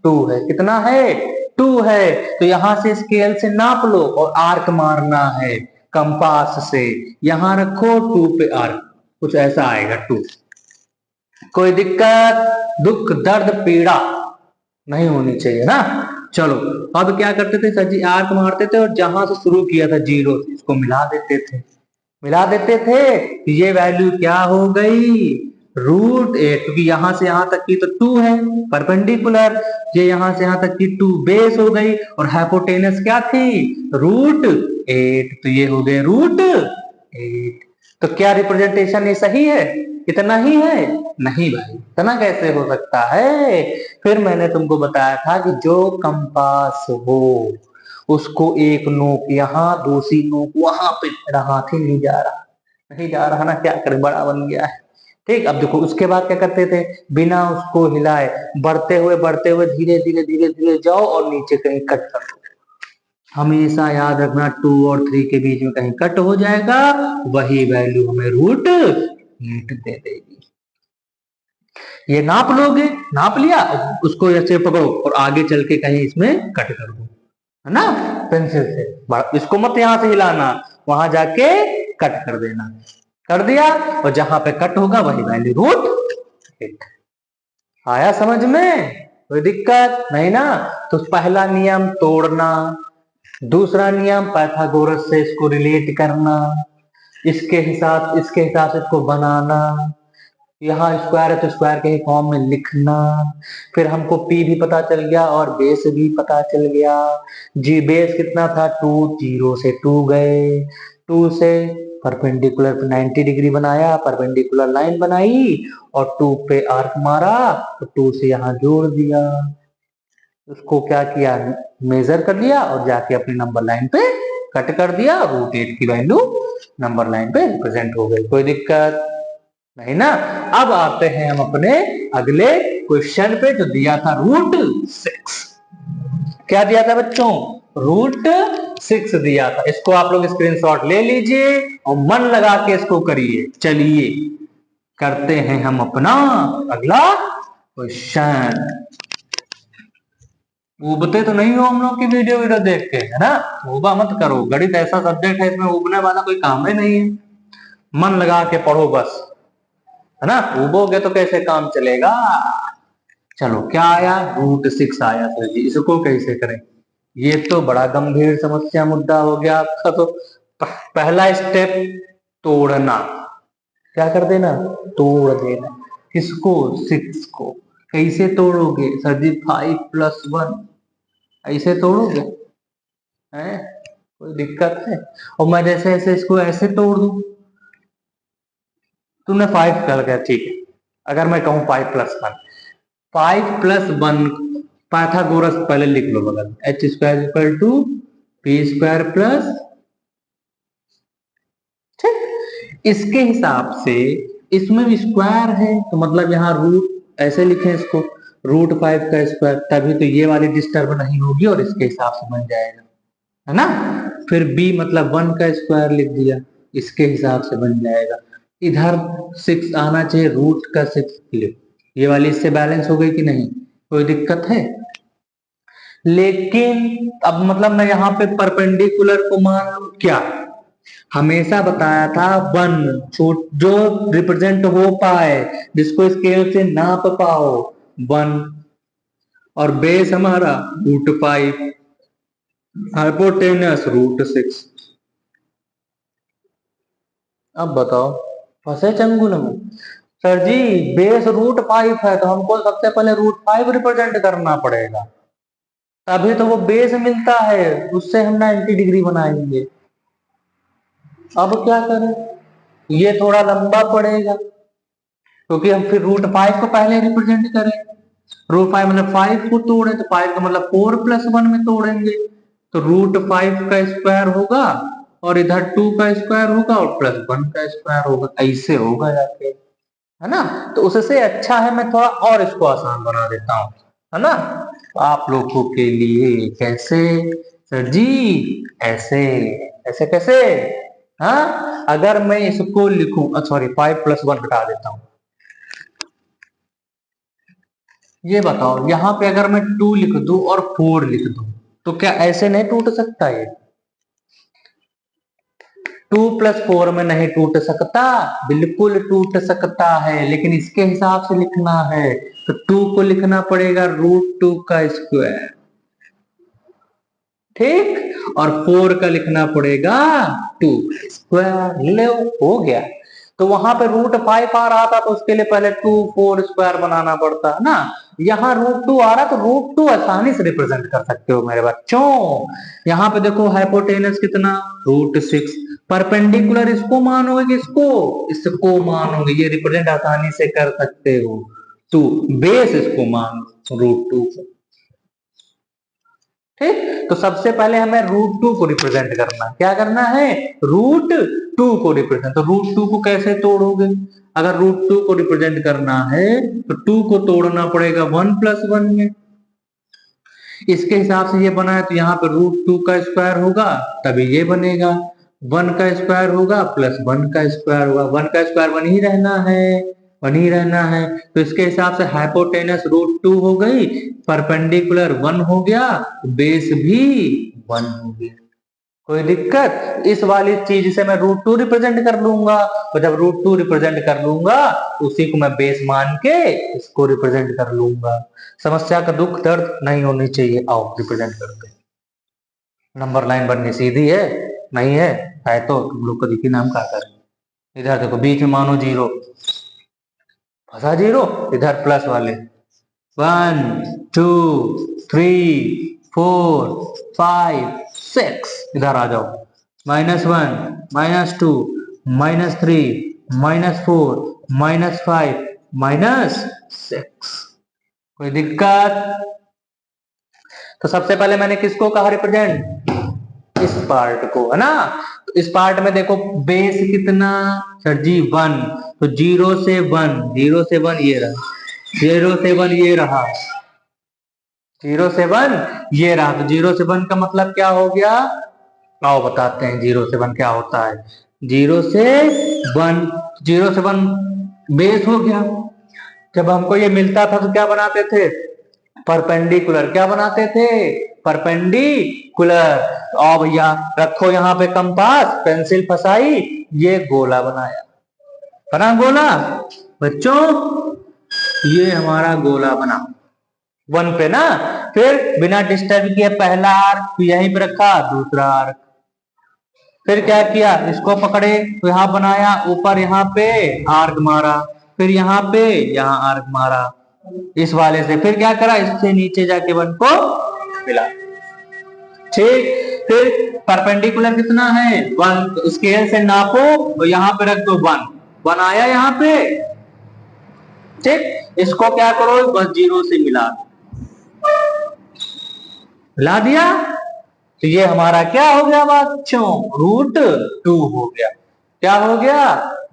2 है, कितना है 2 है। तो यहां से स्केल से नाप लो और आर्क मारना है कंपास से, यहां रखो 2 पे आर्क, कुछ ऐसा आएगा 2। कोई दिक्कत, दुख दर्द पीड़ा नहीं होनी चाहिए ना। चलो अब क्या करते थे, सर जी आर्क मारते थे और जहां से शुरू किया था 0 से इसको मिला देते थे, मिला देते थे। ये वैल्यू क्या हो गई, √8, क्योंकि यहां से यहां तक की तो 2 है परपेंडिकुलर, ये यहां से यहां तक की 2 बेस हो गई, और हाइपोटेनस क्या थी, √8, तो ये हो गए √8। तो क्या रिप्रेजेंटेशन ये सही है, इतना ही है? नहीं भाई, इतना कैसे हो सकता है? फिर मैंने तुमको बताया था कि जो कंपास हो उसको एक नोक यहाँ, दूसरी नोक वहां पे, मेरा हाथ ही नहीं जा रहा, नहीं जा रहा ना, क्या करे, बड़ा बन गया है। ठीक, अब देखो उसके बाद क्या करते थे, बिना उसको हिलाए बढ़ते हुए धीरे धीरे धीरे धीरे जाओ और नीचे कहीं कट कर दो। हमेशा याद रखना 2 और 3 के बीच में कहीं कट हो जाएगा, वही वैल्यू हमें रूट 8 दे देगी। ये नाप लोगे, नाप लिया, उसको ऐसे पकड़ो और आगे चल के कहीं इसमें कट कर दो, है ना, पेंसिल से। इसको मत यहां से हिलाना, वहां जाके कट कर देना। कर दिया, और जहां पे कट होगा वही वैल्यू रूट 8। आया समझ में? कोई दिक्कत नहीं ना? तो पहला नियम तोड़ना, दूसरा नियम पाइथागोरस से इसको रिलेट करना, इसके हिसाब से इसको बनाना, यहाँ स्क्वायर है तो स्क्वायर के ही फॉर्म में लिखना। फिर हमको पी भी पता चल गया और बेस भी पता चल गया। जी बेस कितना था 2, 0 से 2 गए, 2 से परपेंडिकुलर 90 डिग्री बनाया, परपेंडिकुलर लाइन बनाई और 2 पे आर्क मारा, तो 2 से यहाँ जोड़ दिया, उसको क्या किया, मेजर कर लिया और जाके अपनी नंबर लाइन पे कट कर दिया, रूट 8 की वैल्यू नंबर लाइन पे रिप्रेजेंट हो गई। कोई दिक्कत नहीं ना? अब आते हैं हम अपने अगले क्वेश्चन पे जो दिया था रूट 6। क्या दिया था बच्चों? रूट 6 दिया था। इसको आप लोग स्क्रीनशॉट ले लीजिए और मन लगा के इसको करिए। चलिए करते हैं हम अपना अगला क्वेश्चन। उबते तो नहीं हो हम लोग की वीडियो देख के, है ना? उबा मत करो, गणित ऐसा सब्जेक्ट है इसमें उबने वाला कोई काम ही नहीं है। मन लगा के पढ़ो बस, है ना? उबोगे तो कैसे काम चलेगा। चलो क्या आया, रूट 6 आया। सर जी इसको कैसे करें? ये तो बड़ा गंभीर समस्या मुद्दा हो गया आपका। तो पहला स्टेप तोड़ना, क्या कर देना, तोड़ देना। किसको? 6 को। कैसे तोड़ोगे सर जी? 5 + 1 ऐसे तोड़ोगे हैं? कोई दिक्कत है? और मैं जैसे ऐसे इसको ऐसे तोड़ दूं, तूने 5 कर गया, ठीक है। अगर मैं कहूं 5 + 1, 5 + 1 पाइथागोरस पहले लिख लो बगल, h² = p² प्लस, ठीक। इसके हिसाब से इसमें भी स्क्वायर है तो मतलब यहाँ रूट ऐसे लिखें इसको, रूट 5 का स्क्वायर, तभी तो ये वाली डिस्टर्ब नहीं होगी और इसके हिसाब से बन जाएगा, है ना? फिर b मतलब 1 का स्क्वायर लिख दिया, इसके हिसाब से बन जाएगा। इधर 6 आना चाहिए, रूट का 6 लिख, ये वाली इससे बैलेंस हो गई कि नहीं? कोई दिक्कत है? लेकिन अब मतलब मैं यहाँ पे परपेंडिकुलर को मान लूं क्या? हमेशा बताया था 1 जो रिप्रेजेंट हो पाए, जिसको स्केल से नाप पाओ, 1, और बेस हमारा रूट 5, हाइपोटेनस रूट 6। अब बताओ, फंसे चंगुल में? सर जी बेस रूट 5 है तो हमको सबसे पहले रूट 5 रिप्रेजेंट करना पड़ेगा, तभी तो वो बेस मिलता है, उससे हम 90 डिग्री बनाएंगे। अब क्या करें, ये थोड़ा लंबा पड़ेगा क्योंकि हम फिर रूट 5 को पहले रिप्रेजेंट करें। रूट 5 मतलब 5 को तोड़े तो 5 का मतलब 4 + 1 में तोड़ेंगे, तो रूट 5 का स्क्वायर होगा और इधर 2 का स्क्वायर होगा और +1 का स्क्वायर होगा, ऐसे होगा जाके, है ना? तो उससे अच्छा है मैं थोड़ा और इसको आसान बना देता हूँ, है ना, आप लोगों के लिए। कैसे सर जी? ऐसे। ऐसे कैसे? हाँ, अगर मैं इसको लिखूं, सॉरी 5 + 1 हटा देता हूं, ये बताओ यहां पे अगर मैं 2 लिख दूं और 4 लिख दूं तो क्या ऐसे नहीं टूट सकता? ये 2 + 4 में नहीं टूट सकता, बिल्कुल टूट सकता है, लेकिन इसके हिसाब से लिखना है तो 2 को लिखना पड़ेगा रूट 2 का स्क्वायर, ठीक, और 4 का लिखना पड़ेगा 2 स्क्वायर। ले हो गया। तो वहां पे रूट 5 आ रहा था तो उसके लिए पहले 2 4 स्क्वायर बनाना पड़ता है ना, यहाँ √2 आ रहा तो √2 आसानी से रिप्रेजेंट कर सकते हो मेरे बच्चों। यहाँ पे देखो हाइपोटेनस कितना, √6। परपेंडिकुलर इसको मानोगे कि इसको मानोगे, ये रिप्रेजेंट आसानी से कर सकते हो। टू बेस इसको मानो √2 को, ठीक। तो सबसे पहले हमें √2 को रिप्रेजेंट करना है। क्या करना है? √2 को रिप्रेजेंट। तो √2 को कैसे तोड़ोगे? अगर √2 को रिप्रेजेंट करना है तो 2 को तोड़ना पड़ेगा 1 + 1 में। इसके हिसाब से ये बना है तो यहाँ पे √2 का स्क्वायर होगा तभी ये बनेगा, 1 का स्क्वायर होगा प्लस 1 का स्क्वायर होगा। 1 का स्क्वायर 1 ही रहना है, 1 ही रहना है। तो इसके हिसाब से हाइपोटेनस √2 हो गई, परपेंडिकुलर 1 हो गया, बेस भी 1 हो गया। कोई दिक्कत? इस वाली चीज से मैं √2 रिप्रेजेंट कर लूंगा, तो जब √2 रिप्रेजेंट कर लूंगा तो उसी को मैं बेस मान के इसको रिप्रेजेंट कर लूंगा। समस्या का दुख दर्द नहीं होनी चाहिए। आओ रिप्रेजेंट करते हैं। नंबर लाइन बननी सीधी है, नहीं है तो तुम लोग को देखिए नाम क्या करें। इधर देखो बीच में मानो 0, फंसा 0, इधर प्लस वाले 1 2 3 4 5 6, इधर आ जाओ, -1 -2 -3 -4 -5 -6। कोई दिक्कत? तो सबसे पहले मैंने किसको कहा रिप्रेजेंट? इस पार्ट को, है ना। तो इस पार्ट में देखो बेस कितना सर जी 1, तो 0 से 1, 0 से 1 ये रहा, 0 से 1 ये रहा, 0 से 1 ये रहा। तो 0 से 1 का मतलब क्या हो गया? आओ बताते हैं 0 से 1 क्या होता है। 0 से 1, 0 से 1 बेस हो गया। जब हमको ये मिलता था तो क्या बनाते थे? परपेंडिकुलर। क्या बनाते थे? परपेंडिकुलर। आओ भैया रखो यहाँ पे कंपास, पेंसिल फंसाई, ये गोला बनाया, बना गोला बच्चों, ये हमारा गोला बना 1 पे ना। फिर बिना डिस्टर्ब किए पहला आर्क यहीं पे रखा, दूसरा आर्क, फिर क्या किया? इसको पकड़े तो यहां बनाया, ऊपर यहाँ पे आर्क मारा, फिर यहाँ पे यहाँ आर्क मारा इस वाले से, फिर क्या करा? इससे नीचे जाके 1 को मिला, ठीक। फिर परपेंडिकुलर कितना है? 1, तो स्केल से नापो और यहाँ पे रख दो 1, 1 आया यहाँ पे, ठीक। इसको क्या करो? बस 0 से मिला दिया, तो ये हमारा क्या हो गया बच्चों? √2 हो गया। क्या हो गया?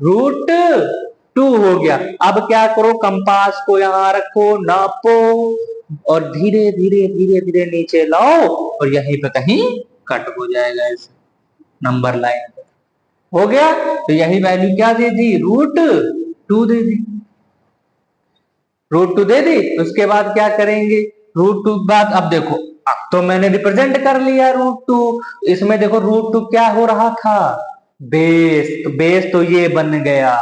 √2 हो गया। अब क्या करो? कंपास को यहां रखो, नापो और धीरे धीरे धीरे धीरे नीचे लाओ और यहीं पे कहीं कट हो जाएगा इस नंबर लाइन। हो गया। तो यही वैल्यू क्या दे दी? √2 दे दी, √2 दे दी। उसके बाद क्या करेंगे? √2 के बाद अब देखो, अब तो मैंने रिप्रेजेंट कर लिया √2। इसमें देखो √2 क्या हो रहा था? बेस। तो बेस तो ये बन गया,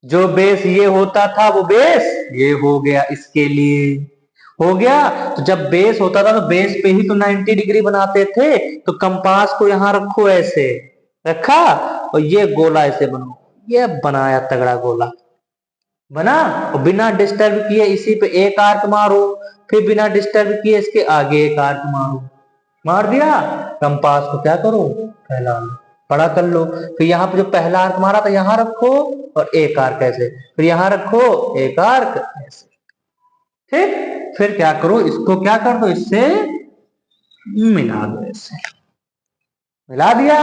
जो बेस ये होता था वो बेस ये हो गया, इसके लिए हो गया। तो जब बेस होता था तो बेस पे ही तो 90 डिग्री बनाते थे। तो कंपास को यहां रखो, ऐसे रखा और ये गोला ऐसे बनाओ, ये बनाया तगड़ा गोला बना। और बिना डिस्टर्ब किए इसी पे एक आर्क मारो, फिर बिना डिस्टर्ब किए इसके आगे एक आर्क मारो, मार दिया। कंपास को क्या करो? फैला लो, बड़ा कर लो। फिर यहाँ पे जो पहला आर्क मारा था यहां रखो और एक आर्क ऐसे, फिर यहां रखो एक आर्क ऐसे, ठीक। फिर क्या करो? इसको क्या कर दो? इससे मिला दो, ऐसे मिला दिया,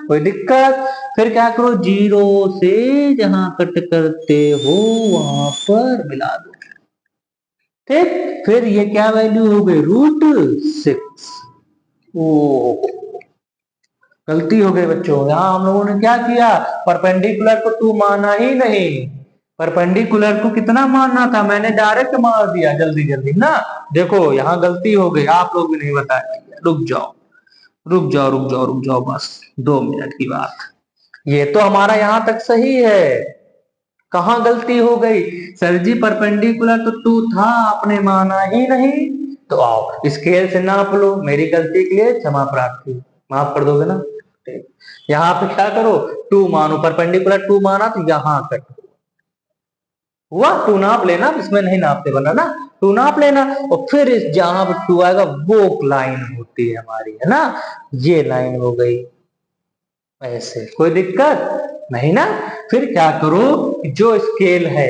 कोई दिक्कत? फिर क्या करो? 0 से जहां कट करते हो वहां पर मिला दो, ठीक। फिर ये क्या वैल्यू हो गई? √6। ओ गलती हो गई बच्चों, यहां हम लोगों ने क्या किया? परपेंडिकुलर को 2 माना ही नहीं, परपेंडिकुलर को कितना मानना था? मैंने डायरेक्ट मार दिया जल्दी जल्दी ना। देखो यहाँ गलती हो गई, आप लोग भी नहीं बताए। रुक जाओ रुक जाओ रुक जाओ रुक जाओ, बस 2 मिनट की बात। ये तो हमारा यहां तक सही है, कहां गलती हो गई? सर जी परपेंडिकुलर तो 2 था, आपने माना ही नहीं। तो आओ स्केल से नाप लो, मेरी गलती के लिए क्षमा प्रार्थी, माफ कर दोगे ना? ठीक। यहाँ पे क्या करो? 2 मानो, परपेंडिकुलर 2 माना तो यहां कट, हुआ, टू नाप लेना, इसमें नहीं नापते बना ना, टू नाप लेना। और फिर इस जहां पर टू आएगा वो लाइन होती है हमारी, है ना, ये लाइन हो गई ऐसे, कोई दिक्कत नहीं ना। फिर क्या करो, जो स्केल है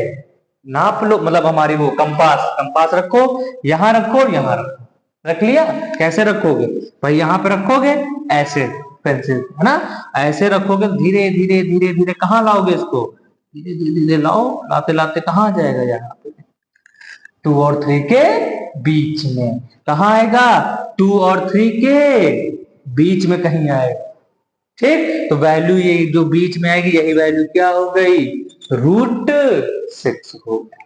नाप लो, मतलब हमारी वो कंपास, कंपास रखो, यहां रखो, यहां रखो, रख लिया। कैसे रखोगे भाई, यहां पे रखोगे ऐसे, पेंसिल है ना, ऐसे रखोगे, धीरे धीरे धीरे धीरे कहाँ लाओगे इसको, धीरे धीरे धीरे लाओ, लाते लाते कहाँ जाएगा, यहाँ पे 2 और 3 के बीच में, कहाँ आएगा, 2 और 3 के बीच में कहीं आएगा। ठीक, तो वैल्यू ये जो बीच में आएगी यही वैल्यू क्या हो गई, √6 हो गया।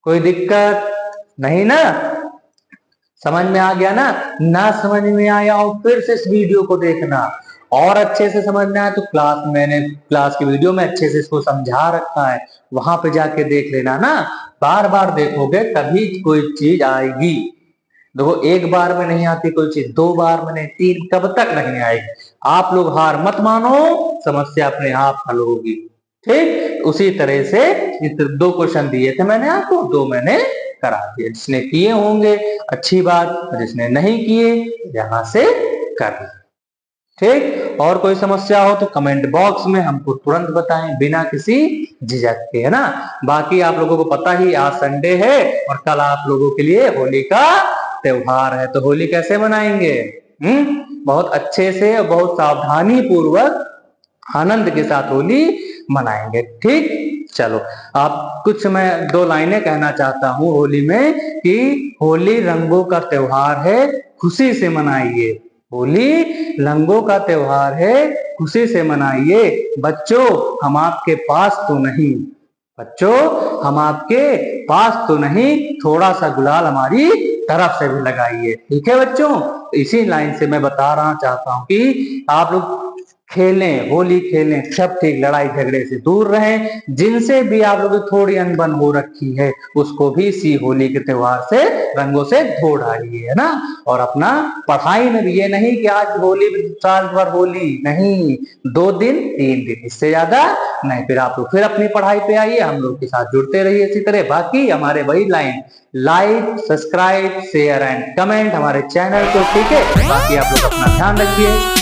कोई दिक्कत नहीं ना, समझ में आ गया ना। ना समझ में आया हो फिर से इस वीडियो को देखना, और अच्छे से समझ में आया तो मैंने क्लास की वीडियो में अच्छे से इसको समझा रखा है, वहां पे जाके देख लेना ना। बार बार देखोगे तभी कोई चीज आएगी। देखो, एक बार में नहीं आती कोई चीज, 2 बार में नहीं, 3, कब तक नहीं आएगी। आप लोग हार मत मानो, समस्या अपने आप हल होगी। ठीक, उसी तरह से 2 क्वेश्चन दिए थे मैंने आपको, 2 मैंने करा दिए। जिसने किए होंगे अच्छी बात, जिसने नहीं किए यहां से कर ले। ठीक, और कोई समस्या हो तो कमेंट बॉक्स में हमको तुरंत बताएं, बिना किसी झिझक के, है ना। बाकी आप लोगों को पता ही आज संडे है और कल आप लोगों के लिए होली का त्योहार है, तो होली कैसे मनाएंगे, बहुत अच्छे से और बहुत सावधानी पूर्वक आनंद के साथ होली मनाएंगे। ठीक, चलो आप कुछ, मैं 2 लाइनें कहना चाहता हूं होली में, कि होली रंगों का त्योहार है, खुशी से मनाइए। होली रंगों का त्योहार है, खुशी से मनाइए। बच्चों हम आपके पास तो नहीं, बच्चों हम आपके पास तो नहीं, थोड़ा सा गुलाल हमारी तरफ से भी लगाइए। ठीक है बच्चों, इसी लाइन से मैं बता रहा चाहता हूं कि आप लोग खेलें, होली खेलें, सब ठीक, लड़ाई झगड़े से दूर रहें। जिनसे भी आप लोगों की थोड़ी अनबन हो रखी है उसको भी इसी होली के त्योहार से, रंगों से धो डालिए, है ना। और अपना पढ़ाई में भी ये नहीं कि आज होली, साल भर होली नहीं, 2 दिन 3 दिन, इससे ज्यादा नहीं। फिर आप लोग फिर अपनी पढ़ाई पे आइए, हम लोग के साथ जुड़ते रहिए इसी तरह। बाकी हमारे वही line, like, subscribe, share and comment हमारे चैनल को, ठीक है। बाकी आप लोग अपना ध्यान रखिए।